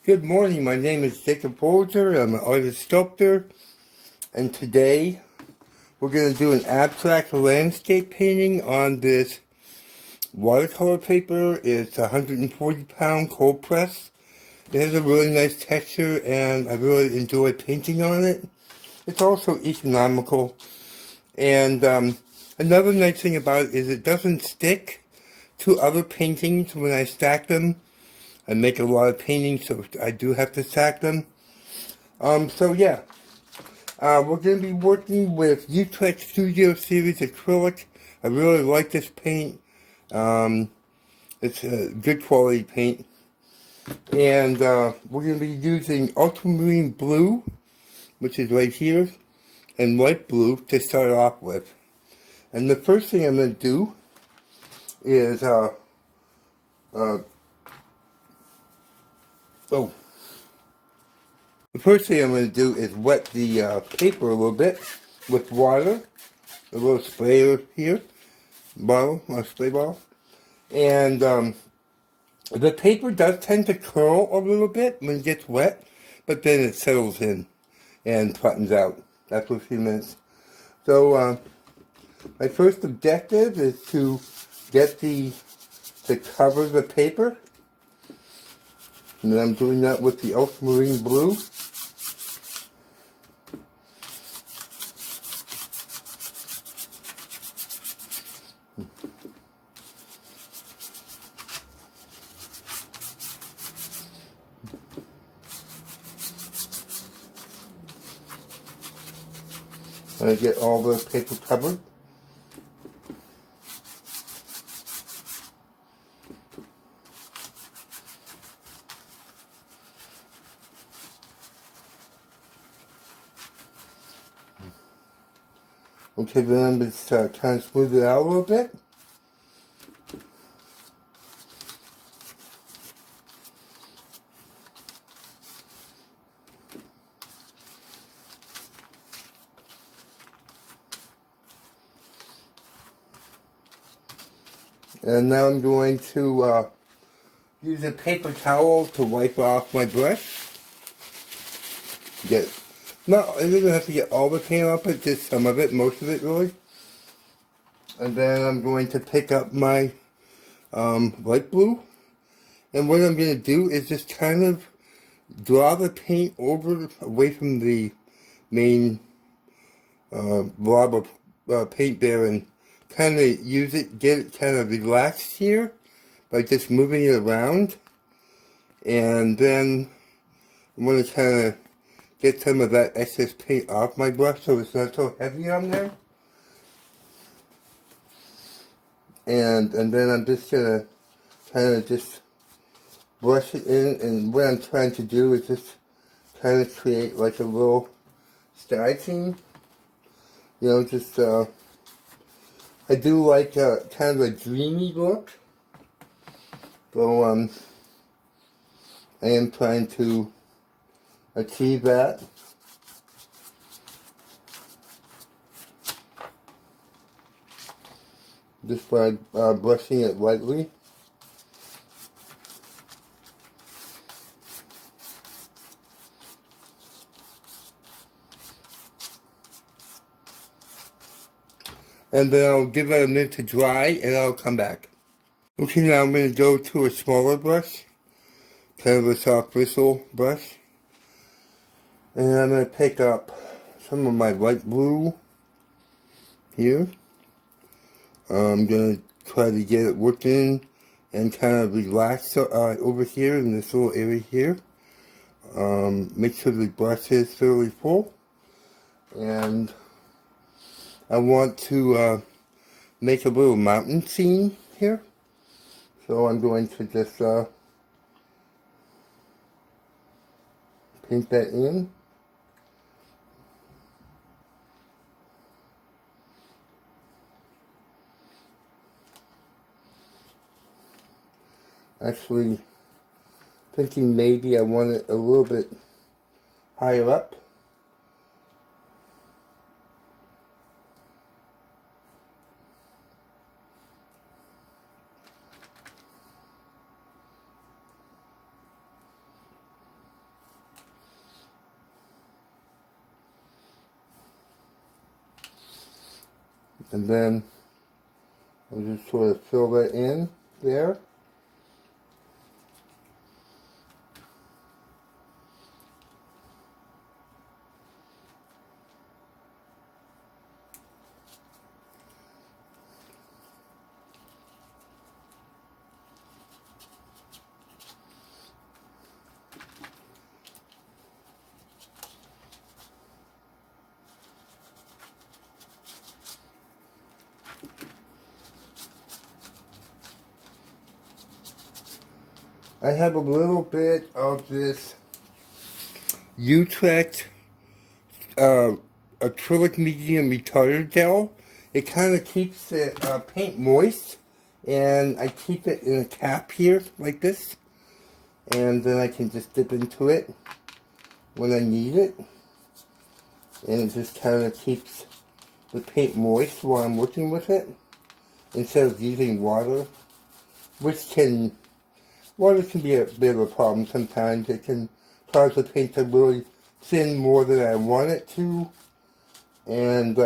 Good morning, my name is Jacob Folger. I'm an artist sculptor, and today we're going to do an abstract landscape painting on this watercolor paper. It's a 140-pound cold press. It has a really nice texture, and I really enjoy painting on it. It's also economical, and another nice thing about it is it doesn't stick to other paintings when I stack them. I make a lot of paintings, so I do have to stack them. So yeah, we're going to be working with Utrecht Studio Series acrylic. I really like this paint. It's a good quality paint. And we're going to be using ultramarine blue, which is right here, and light blue to start off with. And the first thing I'm going to do is, the first thing I'm going to do is wet the paper a little bit with water. A little sprayer here, spray bottle. And the paper does tend to curl a little bit when it gets wet, but then it settles in and flattens out after a few minutes. So my first objective is to get to cover the paper. And I'm doing that with the ultramarine blue. I get all the paper covered. Okay, then I'm just trying to smooth it out a little bit. And now I'm going to use a paper towel to wipe off my brush. No, I didn't have to get all the paint off it, just some of it, most of it really. And then I'm going to pick up my light blue. And what I'm going to do is just kind of draw the paint away from the main blob of paint there and kind of get it kind of relaxed here by just moving it around. And then I'm going to kind of get some of that excess paint off my brush so it's not so heavy on there. And then I'm just going to kind of just brush it in, and what I'm trying to do is just kind of create like a little sky scene. You know, just, I do like kind of a dreamy look. So, I am trying to achieve that. Just by brushing it lightly. And then I'll give it a minute to dry and I'll come back. Okay, now I'm going to go to a smaller brush. Kind of a soft bristle brush. And I'm going to pick up some of my light blue here. I'm going to try to get it worked in and kind of relax over here in this little area here. Make sure the brush is fairly full. And I want to make a little mountain scene here. So I'm going to just paint that in. Actually, thinking maybe I want it a little bit higher up. And then I'll just sort of fill that in there. I have a little bit of this Utrecht Acrylic Retarder Gel. It kind of keeps the paint moist, and I keep it in a cap here like this, and then I can just dip into it when I need it, and it just kind of keeps the paint moist while I'm working with it instead of using water, which water can be a bit of a problem sometimes. It can cause the paint to really thin more than I want it to, and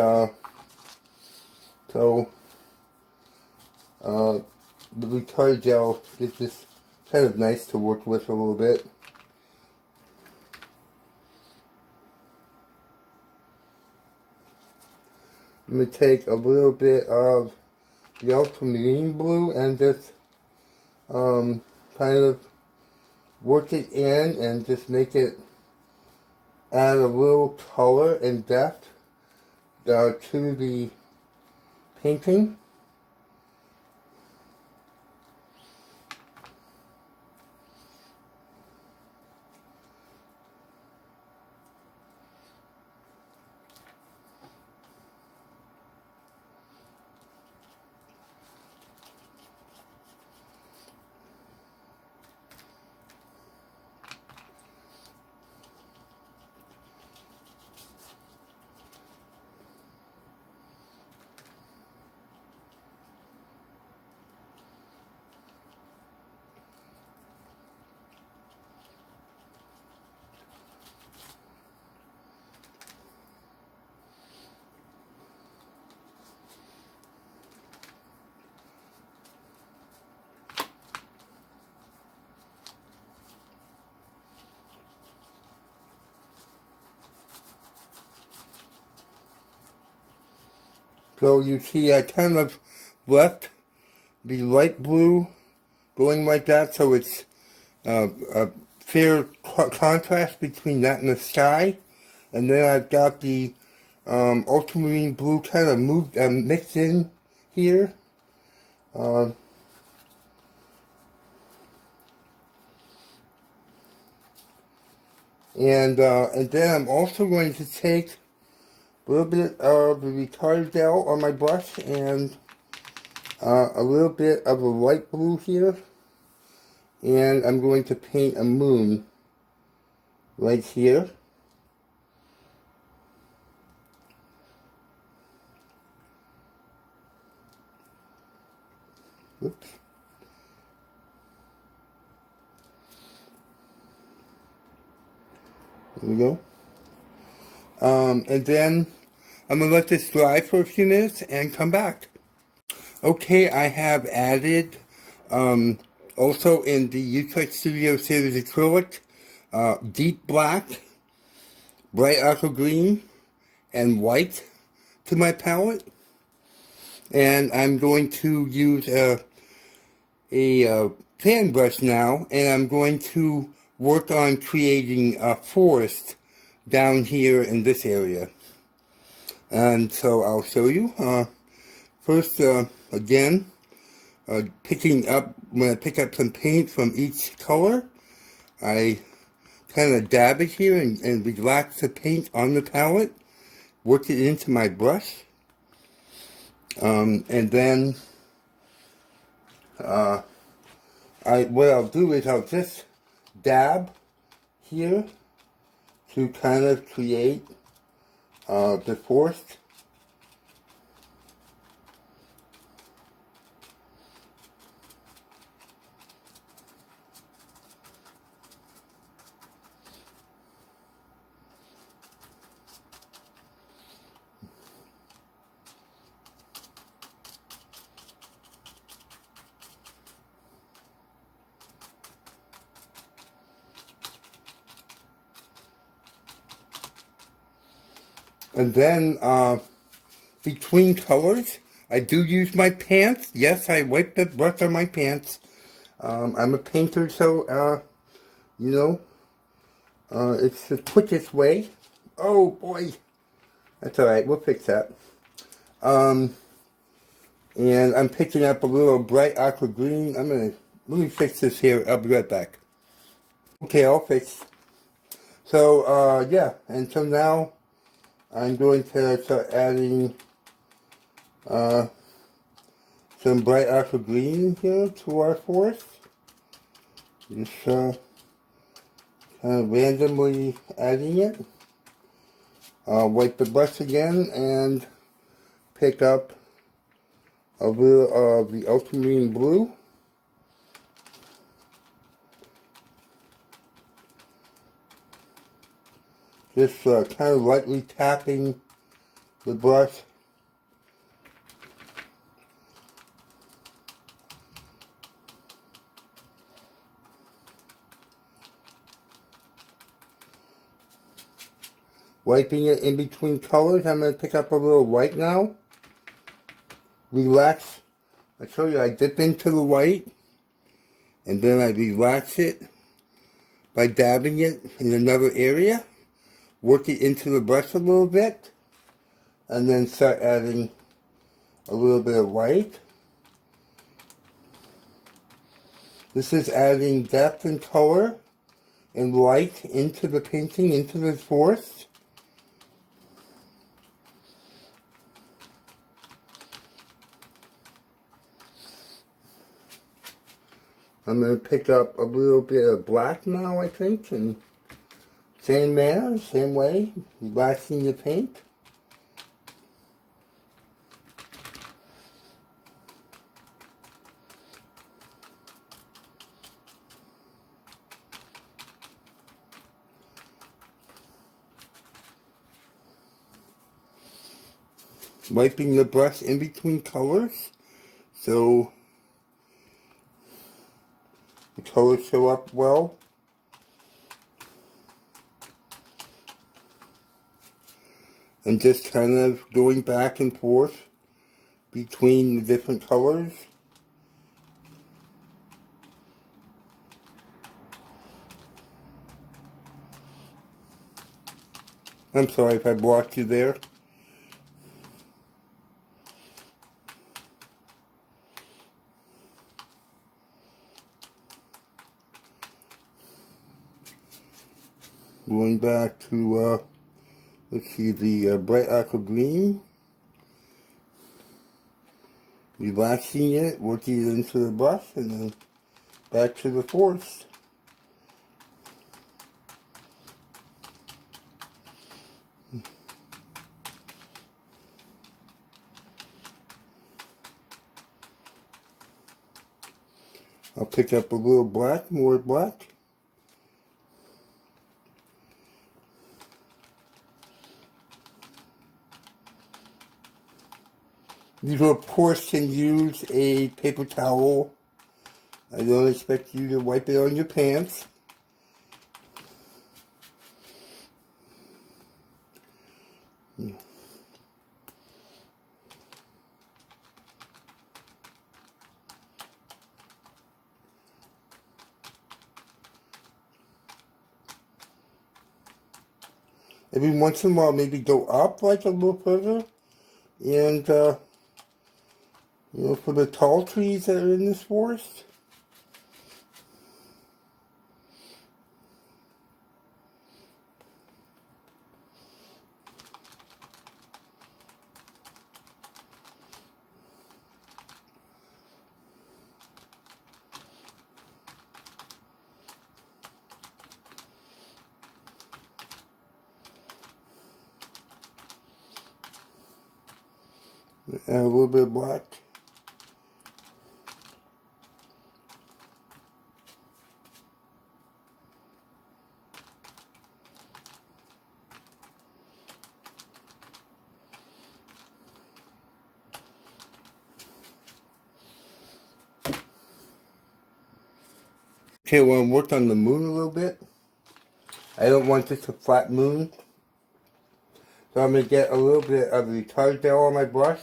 so the retarded gel is just kind of nice to work with a little bit. I'm going to take a little bit of the Ultramarine blue and just kind of work it in and just make it add a little color and depth to the painting. So you see I kind of left the light blue going like that, so it's a fair contrast between that and the sky. And then I've got the ultramarine blue kind of mixed in here. And then I'm also going to take a little bit of the retarded gel on my brush and a little bit of the light blue here, and I'm going to paint a moon right here. Oops. There we go. And then I'm going to let this dry for a few minutes and come back. Okay, I have added, also in the Utrecht Studio Series acrylic, deep black, bright aqua green, and white to my palette. And I'm going to use a fan brush now, and I'm going to work on creating a forest down here in this area. And so I'll show you. First, again, picking up, when I pick up some paint from each color, I kind of dab it here and relax the paint on the palette, work it into my brush, and then what I'll do is I'll just dab here to kind of create the forest. And then between colors, I do use my pants. Yes, I wipe the brush on my pants. I'm a painter, so you know, it's the quickest way. Oh boy, that's all right. We'll fix that. And I'm picking up a little bright aqua green. Let me fix this here. I'll be right back. Okay, all fixed. So, yeah, and so now I'm going to start adding some bright aqua green here to our forest. Just kind of randomly adding it. Wipe the brush again and pick up a little of the Ultramarine blue. Just kind of lightly tapping the brush. Wiping it in between colors. I'm going to pick up a little white now. Relax. I show you, I dip into the white and then I relax it by dabbing it in another area. Work it into the brush a little bit and then start adding a little bit of white. This is adding depth and color and light into the painting, into the forest. I'm going to pick up a little bit of black now, I think, and same manner, same way, relaxing the paint. Wiping the brush in between colors, so the colors show up well. And just kind of going back and forth between the different colors. I'm sorry if I blocked you there. Going back to, let's see, the bright aqua green. Relaxing it, working it into the brush, and then back to the forest. I'll pick up a little black, more black. You, of course, can use a paper towel. I don't expect you to wipe it on your pants. Every once in a while, maybe go up like a little further. And, you know, for the tall trees that are in this forest. Add a little bit of black. Okay, well, I worked on the moon a little bit. I don't want just a flat moon. So I'm going to get a little bit of retardant gel on my brush.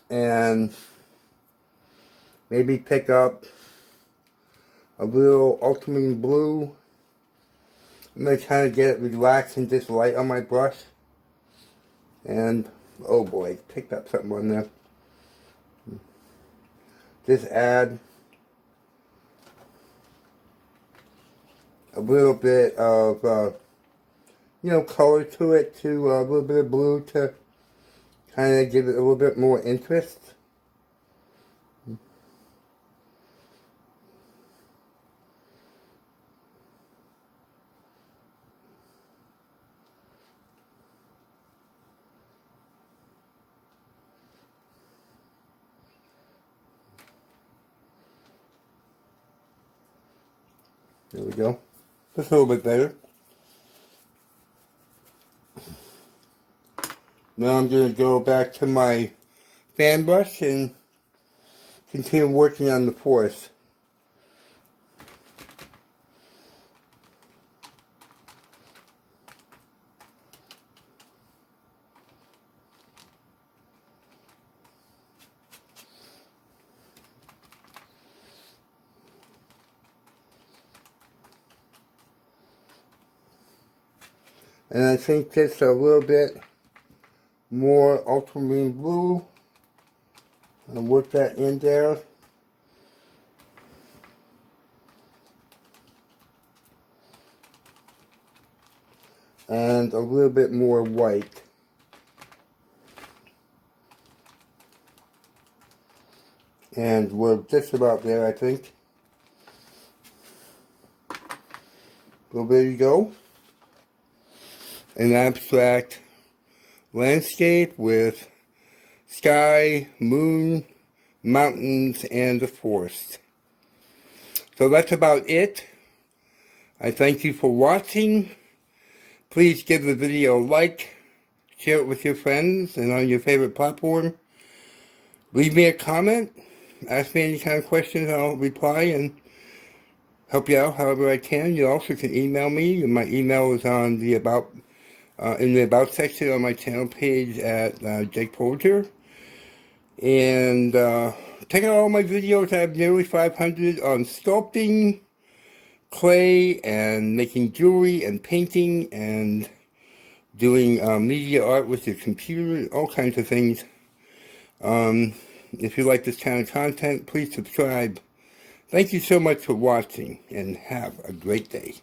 And maybe pick up a little ultramarine blue. I'm going to kind of get it relaxed and just light on my brush. And, oh boy, picked up something on there. Just add a little bit of, color to it, to a little bit of blue to kind of give it a little bit more interest. There we go. Just a little bit better. Now I'm going to go back to my fan brush and continue working on the forest. And I think just a little bit more ultramarine blue. I'll work that in there. And a little bit more white. And we're just about there, I think. So there you go. An abstract landscape with sky, moon, mountains, and the forest. So that's about it. I thank you for watching. Please give the video a like, share it with your friends and on your favorite platform. Leave me a comment, ask me any kind of questions, I'll reply and help you out however I can. You also can email me. My email is on the in the About section on my channel page at Jake Folger. And check out all my videos. I have nearly 500 on sculpting, clay, and making jewelry, and painting, and doing media art with your computer, all kinds of things. If you like this kind of content, please subscribe. Thank you so much for watching, and have a great day.